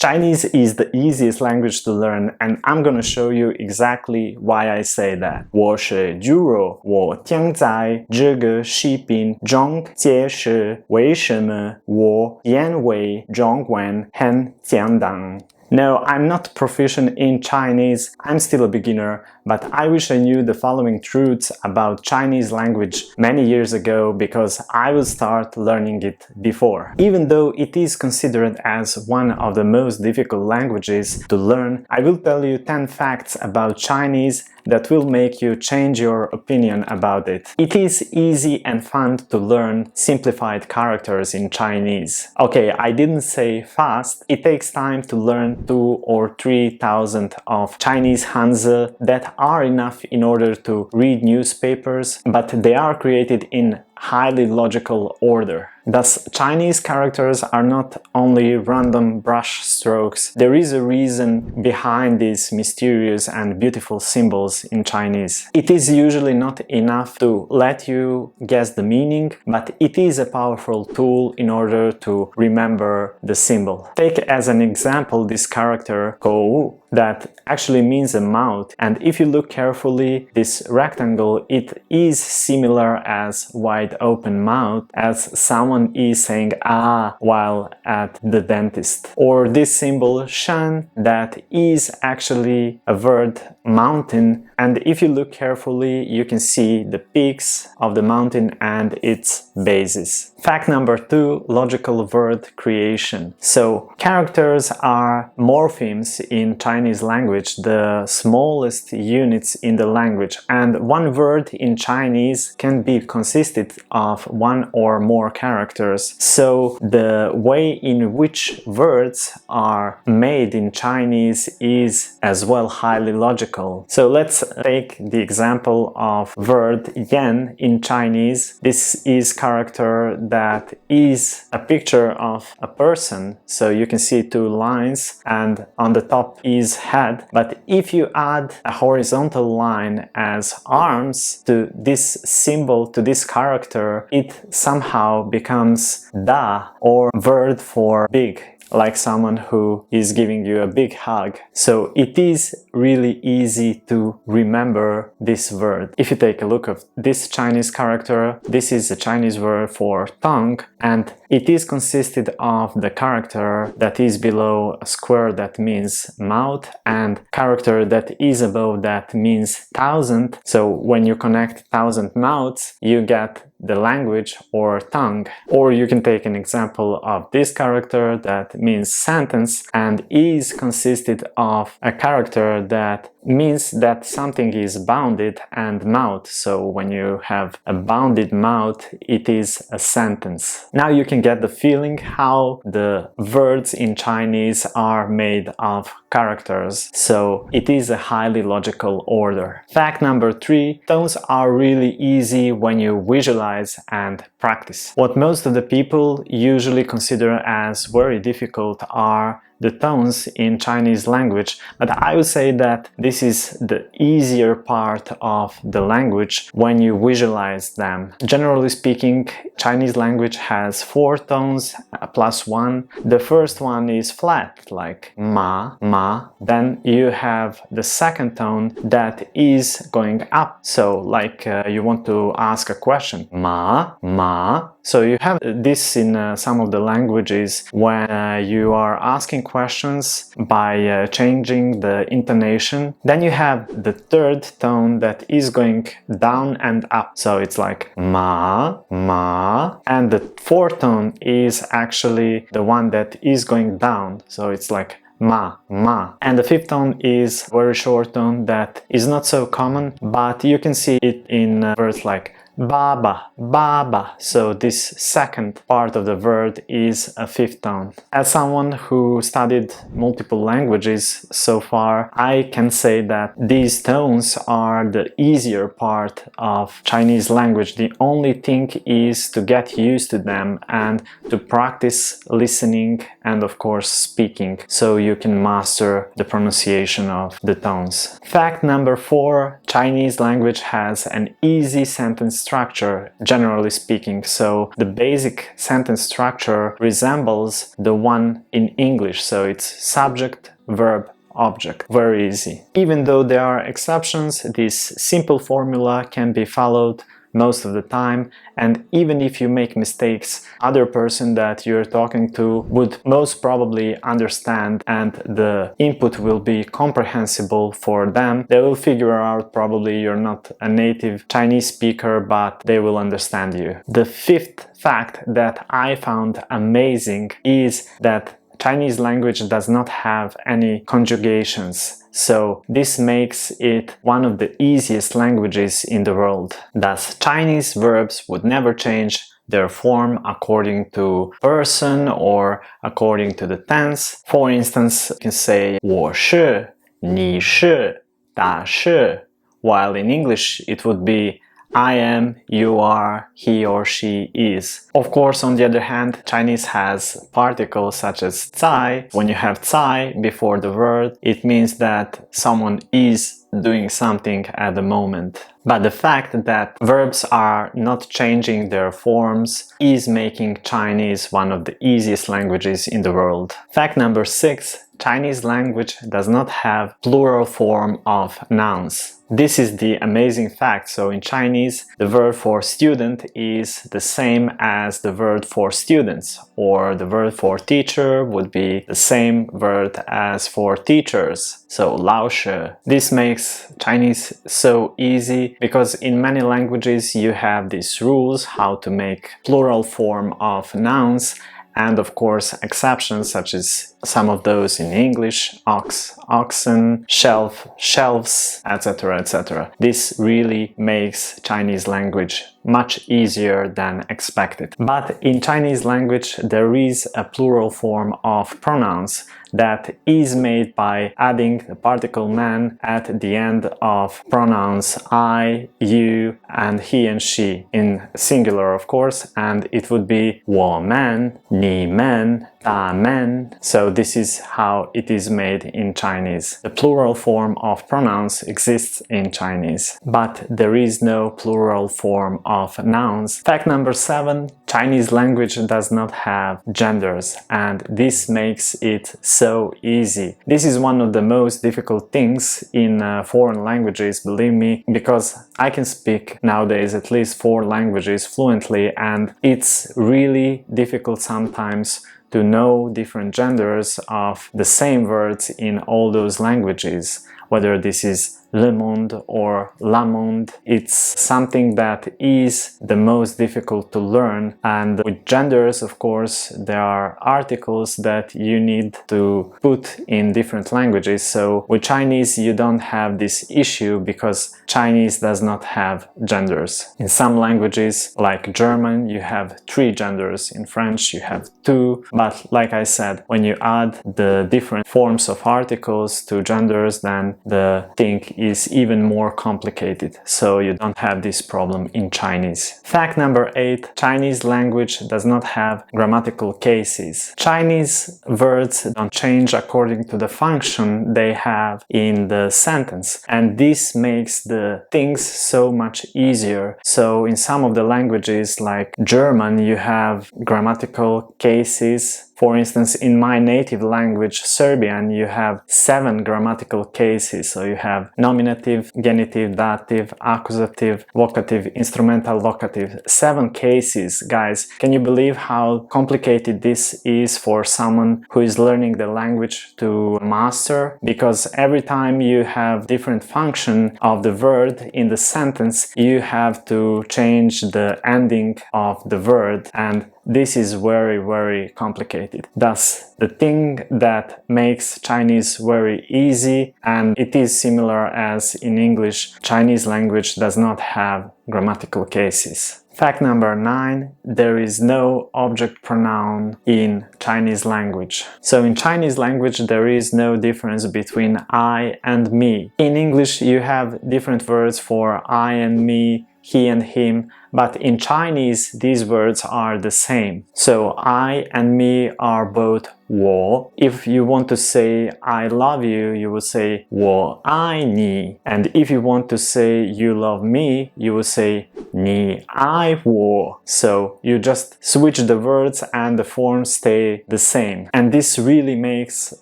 Chinese is the easiest language to learn, and I'm gonna show you exactly why I say that. 我是 Djuro, 我将在这个视频中解释为什么我认为中文很简单。No, I'm not proficient in Chinese, I'm still a beginner, but I wish I knew the following truths about Chinese language many years ago because I would start learning it before. Even though it is considered as one of the most difficult languages to learn, I will tell you 10 facts about Chinese that will make you change your opinion about it. It is easy and fun to learn simplified characters in Chinese. Okay, I didn't say fast. It takes time to learn 2 or 3,000 of Chinese Hanzi that are enough in order to read newspapers, but they are created in highly logical order. Thus, Chinese characters are not only random brush strokes. There is a reason behind these mysterious and beautiful symbols in Chinese. It is usually not enough to let you guess the meaning, but it is a powerful tool in order to remember the symbol. Take as an example this character Kou that actually means a mouth, and if you look carefully, this rectangle, it is similar as wide open mouth, as someone is saying ah while at the dentist. Or this symbol shan that is actually a word mountain, and if you look carefully you can see the peaks of the mountain and its bases. Fact number 2, logical word creation. So characters are morphemes in Chinese language, the smallest units in the language, and one word in Chinese can be consisted of one or more characters. So the way in which words are made in Chinese is as well highly logical. So let's take the example of word yen in Chinese. This is character that is a picture of a person, so you can see 2 lines and on the top is head, but if you add a horizontal line as arms to this symbol, to this character, it somehow becomes da, or word for big, like someone who is giving you a big hug. So it is really easy to remember this word. If you take a look at this Chinese character, this is a Chinese word for tongue, and it is consisted of the character that is below a square that means mouth and character that is above that means 1,000. So when you connect 1,000 mouths, you get the language or tongue. Or you can take an example of this character that means sentence and is consisted of a character that means that something is bounded and mouth. So when you have a bounded mouth, it is a sentence. Now you can get the feeling how the words in Chinese are made of characters. So it is a highly logical order. Fact number 3, tones are really easy when you visualize and practice. What most of the people usually consider as very difficult are the tones in Chinese language, but I would say that this is the easier part of the language when you visualize them. Generally speaking, Chinese language has 4 tones plus 1. The first one is flat, like ma, ma. Then you have the second tone that is going up, so like you want to ask a question, ma, ma. So you have this in some of the languages when you are asking questions by changing the intonation. Then you have the third tone that is going down and up, so it's like ma, ma. And the fourth tone is actually the one that is going down, so it's like ma, ma. And the fifth tone is a very short tone that is not so common, but you can see it in words like baba, baba. So this second part of the word is a fifth tone. As someone who studied multiple languages so far, I can say that these tones are the easier part of Chinese language. The only thing is to get used to them and to practice listening and of course speaking, so you can master the pronunciation of the tones. Fact number 4, Chinese language has an easy sentence structure, generally speaking. So the basic sentence structure resembles the one in English. So it's subject, verb, object. Very easy. Even though there are exceptions, this simple formula can be followed most of the time, and even if you make mistakes, other person that you're talking to would most probably understand, and the input will be comprehensible for them. They will figure out probably you're not a native Chinese speaker, but they will understand you. The fifth fact that I found amazing is that Chinese language does not have any conjugations. So this makes it one of the easiest languages in the world. Thus, Chinese verbs would never change their form according to person or according to the tense. For instance, you can say 我是, 你是, 他是, while in English it would be I am, you are, he or she is. Of course, on the other hand, Chinese has particles such as 在. When you have 在 before the word, it means that someone is doing something at the moment. But the fact that verbs are not changing their forms is making Chinese one of the easiest languages in the world. Fact number 6. Chinese language does not have plural form of nouns. This is the amazing fact. So in Chinese, the verb for student is the same as the verb for students, or the verb for teacher would be the same verb as for teachers. So 老师. This makes Chinese so easy because in many languages you have these rules how to make plural form of nouns, and of course exceptions such as some of those in English, ox, oxen, shelf, shelves, etc., etc. This really makes Chinese language much easier than expected. But in Chinese language there is a plural form of pronouns that is made by adding the particle man at the end of pronouns I, you, and he and she, in singular of course, and it would be 我们, 你们, 他们. So this is how it is made in Chinese. The plural form of pronouns exists in Chinese, but there is no plural form of nouns. Fact number 7. Chinese language does not have genders, and this makes it so easy. This is one of the most difficult things in foreign languages, believe me, because I can speak nowadays at least 4 languages fluently, and it's really difficult sometimes to know different genders of the same words in all those languages, whether this is le monde or la monde. It's something that is the most difficult to learn, and with genders, of course, there are articles that you need to put in different languages. So with Chinese you don't have this issue because Chinese does not have genders. In some languages like German you have 3 genders, in French you have 2, but like I said, when you add the different forms of articles to genders, then the thing is even more complicated, so you don't have this problem in Chinese. Fact number 8. Chinese language does not have grammatical cases. Chinese words don't change according to the function they have in the sentence, and this makes the things so much easier. So in some of the languages like German you have grammatical cases. For instance, in my native language, Serbian, you have 7 grammatical cases. So you have nominative, genitive, dative, accusative, vocative, instrumental, vocative. 7 cases, guys. Can you believe how complicated this is for someone who is learning the language to master? Because every time you have different function of the word in the sentence, you have to change the ending of the word, and this is very, very complicated. Thus, the thing that makes Chinese very easy, and it is similar as in English, Chinese language does not have grammatical cases. Fact number 9. There is no object pronoun in Chinese language. So in Chinese language there is no difference between I and me. In English you have different words for I and me, he and him, but in Chinese these words are the same. So I and me are both 我. If you want to say I love you, you will say 我爱你. And if you want to say you love me, you will say 你爱我. So you just switch the words and the forms stay the same. And this really makes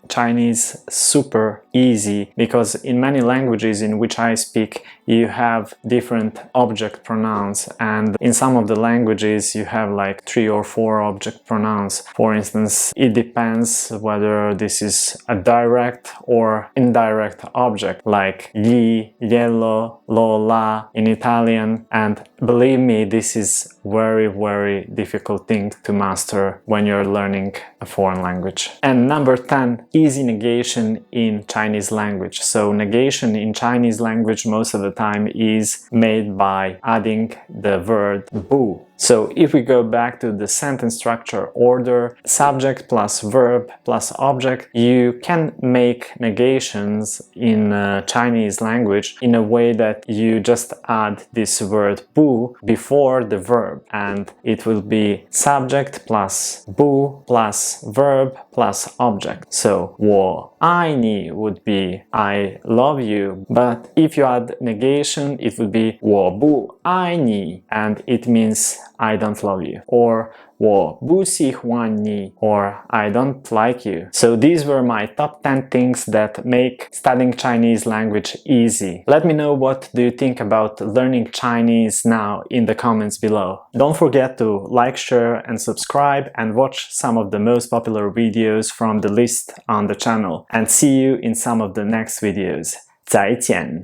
Chinese super easy, because in many languages in which I speak, you have different object pronouns, and in some of the languages you have like 3 or 4 object pronouns. For instance, it depends whether this is a direct or indirect object, like gli, yellow, lo, la in Italian. And believe me, this is very difficult thing to master when you're learning a foreign language. And number 10, easy negation in Chinese language. So negation in Chinese language most of the time is made by adding the word bu. So if we go back to the sentence structure order, subject plus verb plus object, you can make negations in Chinese language in a way that you just add this word bu before the verb, and it will be subject plus bu plus verb plus object. So 我爱你 would be I love you, but if you add negation, it would be 我不爱你, and it means I don't love you, or 我不喜欢你, or I don't like you. So these were my top 10 things that make studying Chinese language easy. Let me know what do you think about learning Chinese now in the comments below. Don't forget to like, share and subscribe, and watch some of the most popular videos from the list on the channel. And see you in some of the next videos. 再见.